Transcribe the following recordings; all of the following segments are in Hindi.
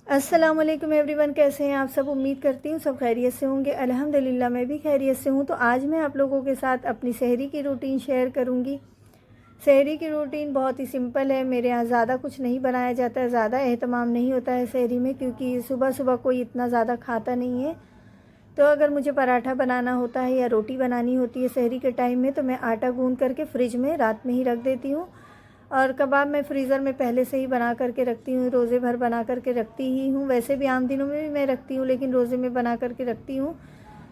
अस्सलामुअलैकुम एवरीवन, कैसे हैं आप सब। उम्मीद करती हूँ सब खैरियत से होंगे। अल्हम्दुलिल्लाह मैं भी खैरियत से हूँ। तो आज मैं आप लोगों के साथ अपनी सहरी की रूटीन शेयर करूँगी। सहरी की रूटीन बहुत ही सिंपल है। मेरे यहाँ ज़्यादा कुछ नहीं बनाया जाता है, ज़्यादा एहतमाम नहीं होता है सहरी में, क्योंकि सुबह सुबह कोई इतना ज़्यादा खाता नहीं है। तो अगर मुझे पराठा बनाना होता है या रोटी बनानी होती है सहरी के टाइम में, तो मैं आटा गूँद करके फ़्रिज में रात में ही रख देती हूँ। और कबाब मैं फ्रीज़र में पहले से ही बना करके रखती हूँ, रोज़े भर बना करके रखती ही हूँ। वैसे भी आम दिनों में भी मैं रखती हूँ, लेकिन रोज़े में बना करके रखती हूँ।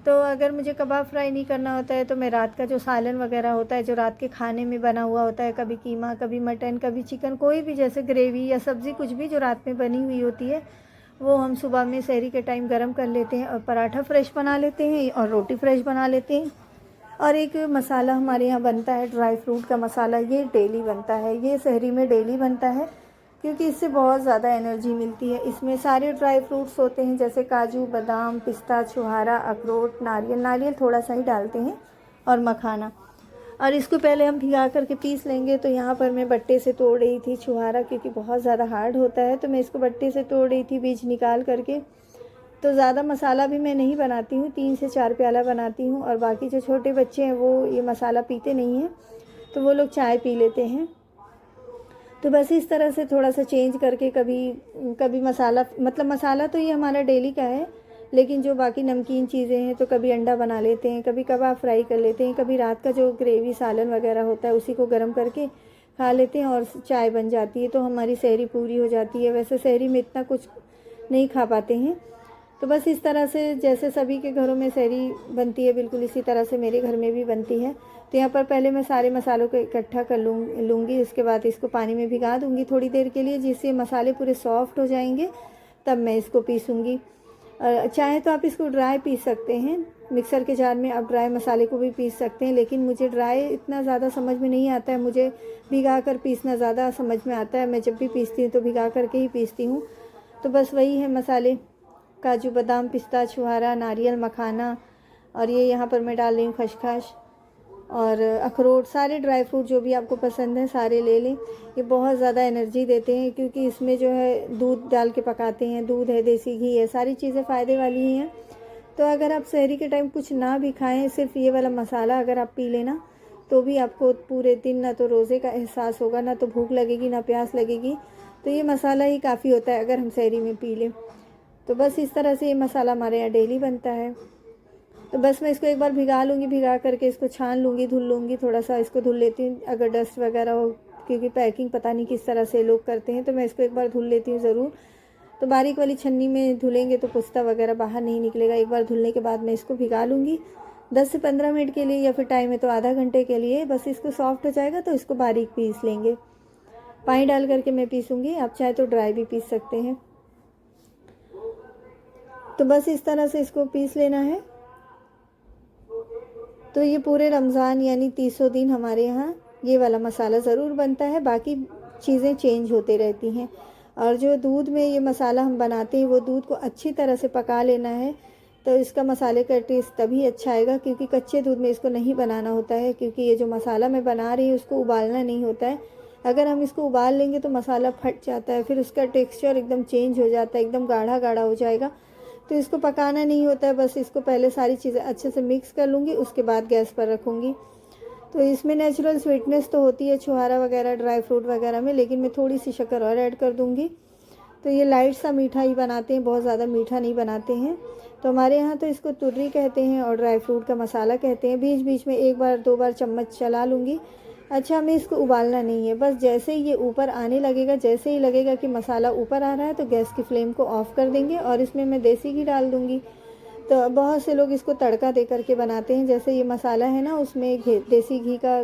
तो अगर मुझे कबाब फ्राई नहीं करना होता है तो मैं रात का जो सालन वगैरह होता है, जो रात के खाने में बना हुआ होता है, कभी कीमा, कभी मटन, कभी चिकन, कोई भी जैसे ग्रेवी या सब्ज़ी कुछ भी जो रात में बनी हुई होती है, वो हम सुबह में सहरी के टाइम गर्म कर लेते हैं और पराठा फ्रेश बना लेते हैं और रोटी फ्रेश बना लेते हैं। और एक मसाला हमारे यहाँ बनता है, ड्राई फ्रूट का मसाला, ये डेली बनता है, ये सहरी में डेली बनता है, क्योंकि इससे बहुत ज़्यादा एनर्जी मिलती है। इसमें सारे ड्राई फ्रूट्स होते हैं, जैसे काजू, बादाम, पिस्ता, छुहारा, अखरोट, नारियल, नारियल थोड़ा सा ही डालते हैं, और मखाना। और इसको पहले हम भिगा करके पीस लेंगे। तो यहाँ पर मैं बट्टे से तोड़ रही थी छुहारा, क्योंकि बहुत ज़्यादा हार्ड होता है, तो मैं इसको बट्टे से तोड़ रही थी बीज निकाल करके। तो ज़्यादा मसाला भी मैं नहीं बनाती हूँ, 3 से 4 प्याला बनाती हूँ। और बाकी जो छोटे बच्चे हैं वो ये मसाला पीते नहीं हैं, तो वो लोग चाय पी लेते हैं। तो बस इस तरह से थोड़ा सा चेंज करके, कभी कभी मसाला, मतलब मसाला तो ये हमारा डेली का है, लेकिन जो बाकी नमकीन चीज़ें हैं तो कभी अंडा बना लेते हैं, कभी कबाब फ्राई कर लेते हैं, कभी रात का जो ग्रेवी सालन वगैरह होता है उसी को गर्म करके खा लेते हैं, और चाय बन जाती है, तो हमारी सहरी पूरी हो जाती है। वैसे सहरी में इतना कुछ नहीं खा पाते हैं। तो बस इस तरह से जैसे सभी के घरों में सहरी बनती है, बिल्कुल इसी तरह से मेरे घर में भी बनती है। तो यहाँ पर पहले मैं सारे मसालों को इकट्ठा कर लूँगी। उसके बाद इसको पानी में भिगा दूँगी थोड़ी देर के लिए, जिससे मसाले पूरे सॉफ्ट हो जाएंगे। तब मैं इसको पीसूँगी। चाहे तो आप इसको ड्राई पीस सकते हैं, मिक्सर के जार में आप ड्राई मसाले को भी पीस सकते हैं, लेकिन मुझे ड्राई इतना ज़्यादा समझ में नहीं आता है। मुझे भिगा कर पीसना ज़्यादा समझ में आता है। मैं जब भी पीसती हूँ तो भिगा करके ही पीसती हूँ। तो बस वही है मसाले, काजू, बादाम, पिस्ता, छुहारा, नारियल, मखाना, और ये यहाँ पर मैं डाल रही हूँ खसखस और अखरोट। सारे ड्राई फ्रूट जो भी आपको पसंद है सारे ले लें। ये बहुत ज़्यादा एनर्जी देते हैं, क्योंकि इसमें जो है दूध डाल के पकाते हैं, दूध है, देसी घी है, सारी चीज़ें फ़ायदे वाली ही हैं। तो अगर आप सहरी के टाइम कुछ ना भी खाएं, सिर्फ ये वाला मसाला अगर आप पी लेना, तो भी आपको पूरे दिन ना तो रोज़े का एहसास होगा, ना तो भूख लगेगी, ना प्यास लगेगी। तो ये मसाला ही काफ़ी होता है अगर हम सहरी में पी लें। तो बस इस तरह से ये मसाला हमारे यहाँ डेली बनता है। तो बस मैं इसको एक बार भिगा लूँगी, भिगा करके इसको छान लूँगी, धुल लूँगी, थोड़ा सा इसको धुल लेती हूँ अगर डस्ट वगैरह हो, क्योंकि पैकिंग पता नहीं किस तरह से लोग करते हैं, तो मैं इसको एक बार धुल लेती हूँ ज़रूर। तो बारीक वाली छन्नी में धुलेंगे तो पुस्ता वगैरह बाहर नहीं निकलेगा। एक बार धुलने के बाद मैं इसको भिगा लूँगी 10 से 15 मिनट के लिए, या फिर टाइम है तो आधा घंटे के लिए। बस इसको सॉफ्ट हो जाएगा तो इसको बारीक पीस लेंगे। पानी डाल करके मैं पीसूँगी, आप चाहे तो ड्राई भी पीस सकते हैं। तो बस इस तरह से इसको पीस लेना है। तो ये पूरे रमज़ान यानी 300 दिन हमारे यहाँ ये वाला मसाला ज़रूर बनता है, बाकी चीज़ें चेंज होते रहती हैं। और जो दूध में ये मसाला हम बनाते हैं, वो दूध को अच्छी तरह से पका लेना है, तो इसका मसाले का टेस्ट तभी अच्छा आएगा, क्योंकि कच्चे दूध में इसको नहीं बनाना होता है, क्योंकि ये जो मसाला मैं बना रही हूँ उसको उबालना नहीं होता है। अगर हम इसको उबाल लेंगे तो मसाला फट जाता है, फिर उसका टेक्सचर एकदम चेंज हो जाता है, एकदम गाढ़ा गाढ़ा हो जाएगा। तो इसको पकाना नहीं होता है, बस इसको पहले सारी चीज़ें अच्छे से मिक्स कर लूँगी, उसके बाद गैस पर रखूँगी। तो इसमें नेचुरल स्वीटनेस तो होती है छुहारा वगैरह, ड्राई फ्रूट वगैरह में, लेकिन मैं थोड़ी सी शक्कर और ऐड कर दूँगी। तो ये लाइट सा मीठा ही बनाते हैं, बहुत ज़्यादा मीठा नहीं बनाते हैं। तो हमारे यहाँ तो इसको तुर्री कहते हैं और ड्राई फ्रूट का मसाला कहते हैं। बीच बीच में एक बार दो बार चम्मच चला लूँगी। अच्छा, हमें इसको उबालना नहीं है, बस जैसे ही ये ऊपर आने लगेगा, जैसे ही लगेगा कि मसाला ऊपर आ रहा है, तो गैस की फ्लेम को ऑफ़ कर देंगे और इसमें मैं देसी घी डाल दूँगी। तो बहुत से लोग इसको तड़का दे करके बनाते हैं, जैसे ये मसाला है ना, उसमें देसी घी का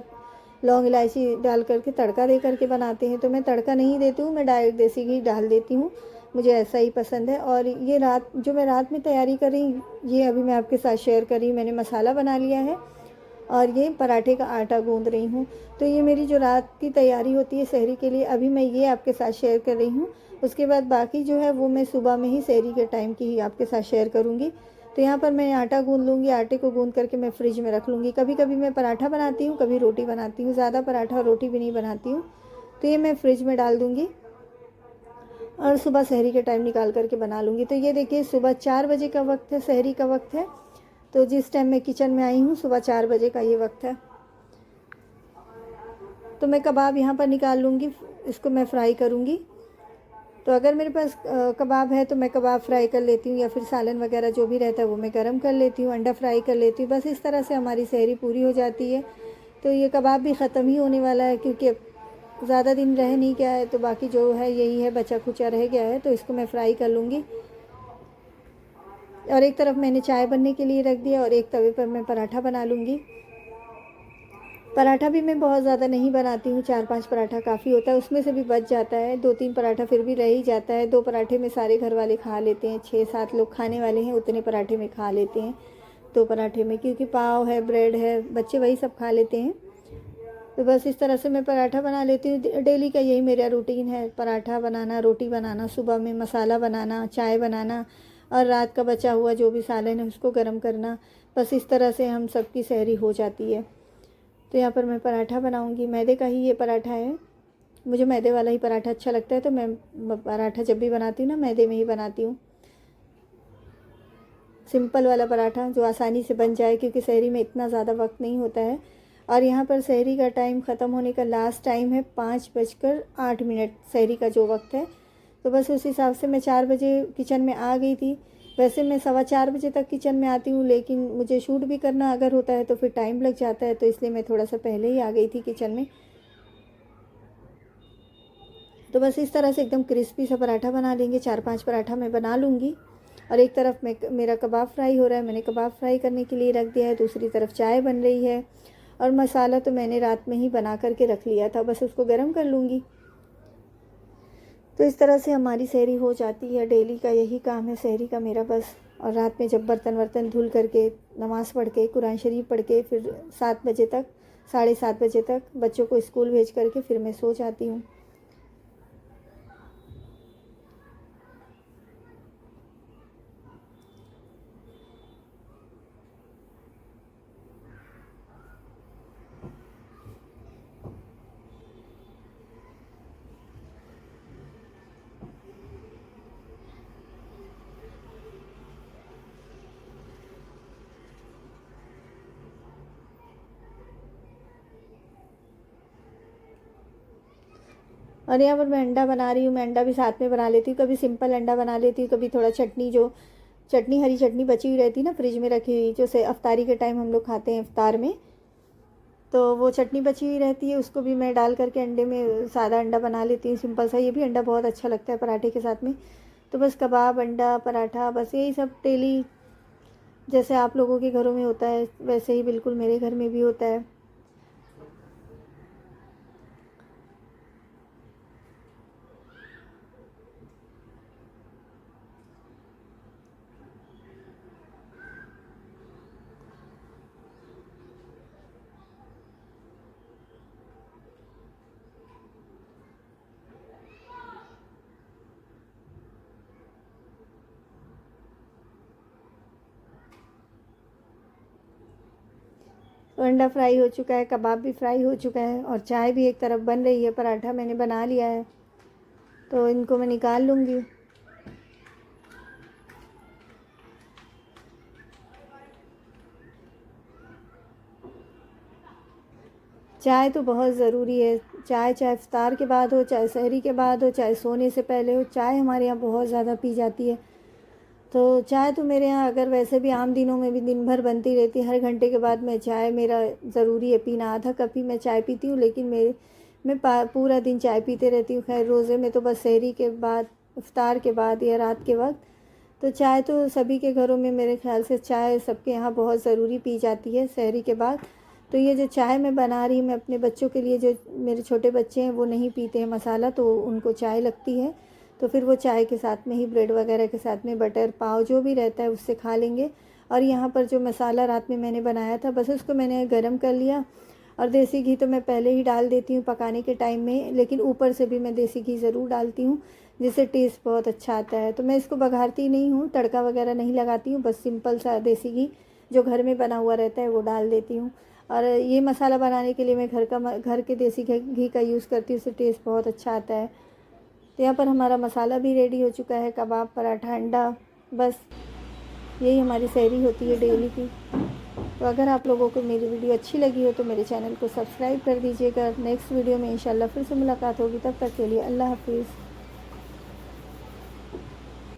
लौंग इलायची डाल करके तड़का दे करके बनाते हैं। तो मैं तड़का नहीं देती हूँ, मैं डायरेक्ट देसी घी डाल देती हूँ, मुझे ऐसा ही पसंद है। और ये रात में तैयारी कर रही, ये अभी मैं आपके साथ शेयर कर रही हूँ। मैंने मसाला बना लिया है और ये पराठे का आटा गूँध रही हूँ। तो ये मेरी जो रात की तैयारी होती है सहरी के लिए, अभी मैं ये आपके साथ शेयर कर रही हूँ। उसके बाद बाकी जो है वो मैं सुबह में ही सहरी के टाइम की ही आपके साथ शेयर करूँगी। तो यहाँ पर मैं आटा गूँध लूँगी, आटे को गूँध करके मैं फ्रिज में रख लूँगी। कभी कभी मैं पराठा बनाती हूँ, कभी रोटी बनाती हूँ, ज़्यादा पराठा और रोटी भी नहीं बनाती हूँ। तो ये मैं फ्रिज में डाल दूँगी। और सुबह सहरी के टाइम निकाल करके बना लूँगी। तो ये देखिए सुबह 4 बजे का वक्त है, सहरी का वक्त है। तो जिस टाइम मैं किचन में आई हूँ सुबह 4 बजे का ये वक्त है। तो मैं कबाब यहाँ पर निकाल लूँगी, इसको मैं फ्राई करूँगी। तो अगर मेरे पास कबाब है तो मैं कबाब फ्राई कर लेती हूँ, या फिर सालन वगैरह जो भी रहता है वो मैं गरम कर लेती हूँ, अंडा फ्राई कर लेती हूँ। बस इस तरह से हमारी सहरी पूरी हो जाती है। तो ये कबाब भी ख़त्म ही होने वाला है, क्योंकि अब ज़्यादा दिन रह नहीं गया है। तो बाकी जो है यही है, बचा खुचा रह गया है, तो इसको मैं फ्राई कर लूँगी। और एक तरफ मैंने चाय बनने के लिए रख दिया, और एक तवे पर मैं पराठा बना लूँगी। पराठा भी मैं बहुत ज़्यादा नहीं बनाती हूँ, 4-5 पराठा काफ़ी होता है, उसमें से भी बच जाता है। 2-3 पराठा फिर भी रह ही जाता है। 2 पराठे में सारे घर वाले खा लेते हैं, 6-7 लोग खाने वाले हैं, उतने पराठे में खा लेते हैं 2 पराठे में, क्योंकि पाव है, ब्रेड है, बच्चे वही सब खा लेते हैं। तो बस इस तरह से मैं पराठा बना लेती हूँ। डेली का यही मेरा रूटीन है, पराठा बनाना, रोटी बनाना, सुबह में मसाला बनाना, चाय बनाना, और रात का बचा हुआ जो भी सालन है उसको गर्म करना। बस इस तरह से हम सबकी सहरी हो जाती है। तो यहाँ पर मैं पराठा बनाऊँगी, मैदे का ही ये पराठा है। मुझे मैदे वाला ही पराठा अच्छा लगता है, तो मैं पराठा जब भी बनाती हूँ ना मैदे में ही बनाती हूँ। सिंपल वाला पराठा जो आसानी से बन जाए, क्योंकि सहरी में इतना ज़्यादा वक्त नहीं होता है। और यहाँ पर सहरी का टाइम ख़त्म होने का लास्ट टाइम है 5:08 सहरी का जो वक्त है। तो बस उस हिसाब से मैं 4 बजे किचन में आ गई थी। वैसे मैं 4:15 बजे तक किचन में आती हूँ, लेकिन मुझे शूट भी करना अगर होता है तो फिर टाइम लग जाता है, तो इसलिए मैं थोड़ा सा पहले ही आ गई थी किचन में। तो बस इस तरह से एकदम क्रिस्पी सा पराठा बना लेंगे। 4-5 पराठा मैं बना लूँगी। और एक तरफ मेरा कबाब फ्राई हो रहा है, मैंने कबाब फ्राई करने के लिए रख दिया है। दूसरी तरफ चाय बन रही है, और मसाला तो मैंने रात में ही बना करके रख लिया था, बस उसको गर्म कर लूँगी। तो इस तरह से हमारी सहरी हो जाती है। डेली का यही काम है सहरी का मेरा बस। और रात में जब बर्तन वर्तन धुल करके, नमाज़ पढ़ के, कुरान शरीफ पढ़ के, फिर 7 बजे तक, 7:30 बजे तक बच्चों को स्कूल भेज करके फिर मैं सो जाती हूँ। और यहाँ पर मैं अंडा बना रही हूँ। मैं अंडा भी साथ में बना लेती हूँ, कभी सिंपल अंडा बना लेती हूँ, कभी थोड़ा चटनी हरी चटनी बची हुई रहती है ना फ्रिज में रखी हुई, जो से अफ्तारी के टाइम हम लोग खाते हैं इफ्तार में, तो वो चटनी बची हुई रहती है, उसको भी मैं डाल करके अंडे में सादा अंडा बना लेती हूँ सिंपल सा। ये भी अंडा बहुत अच्छा लगता है पराठे के साथ में। तो बस कबाब, अंडा, पराठा, बस यही सब डेली जैसे आप लोगों के घरों में होता है वैसे ही बिल्कुल मेरे घर में भी होता है। तो अंडा फ्राई हो चुका है, कबाब भी फ्राई हो चुका है, और चाय भी एक तरफ बन रही है, पराठा मैंने बना लिया है, तो इनको मैं निकाल लूँगी। चाय तो बहुत ज़रूरी है। चाय चाहे इफ्तार के बाद हो, चाहे सहरी के बाद हो, चाहे सोने से पहले हो, चाय हमारे यहाँ बहुत ज़्यादा पी जाती है। तो चाय तो मेरे यहाँ अगर वैसे भी आम दिनों में भी दिन भर बनती रहती है, हर घंटे के बाद मैं चाय मेरा ज़रूरी है पीना। आधा कप ही मैं चाय पीती हूँ, लेकिन मैं पूरा दिन चाय पीते रहती हूँ। खैर रोज़े में तो बस सहरी के बाद, इफ्तार के बाद या रात के वक्त। तो चाय तो सभी के घरों में मेरे ख़्याल से चाय सबके यहाँ बहुत ज़रूरी पी जाती है सहरी के बाद। तो ये जो चाय मैं बना रही हूँ, मैं अपने बच्चों के लिए, जो मेरे छोटे बच्चे हैं वो नहीं पीते हैं मसाला, तो उनको चाय लगती है। तो फिर वो चाय के साथ में ही ब्रेड वगैरह के साथ में बटर पाव जो भी रहता है उससे खा लेंगे। और यहाँ पर जो मसाला रात में मैंने बनाया था बस उसको मैंने गरम कर लिया। और देसी घी तो मैं पहले ही डाल देती हूँ पकाने के टाइम में, लेकिन ऊपर से भी मैं देसी घी ज़रूर डालती हूँ, जिससे टेस्ट बहुत अच्छा आता है। तो मैं इसको बघारती नहीं हूँ, तड़का वगैरह नहीं लगाती हूँ, बस सिंपल सा देसी घी जो घर में बना हुआ रहता है वो डाल देती हूँ। और ये मसाला बनाने के लिए मैं घर के देसी घी का यूज़ करती हूँ, उससे टेस्ट बहुत अच्छा आता है। तो यहाँ पर हमारा मसाला भी रेडी हो चुका है, कबाब, पराठा, अंडा, बस यही हमारी सहरी होती है डेली की। तो अगर आप लोगों को मेरी वीडियो अच्छी लगी हो तो मेरे चैनल को सब्सक्राइब कर दीजिएगा। नेक्स्ट वीडियो में इंशाल्लाह फिर से मुलाकात होगी, तब तक के लिए अल्लाह हाफिज़।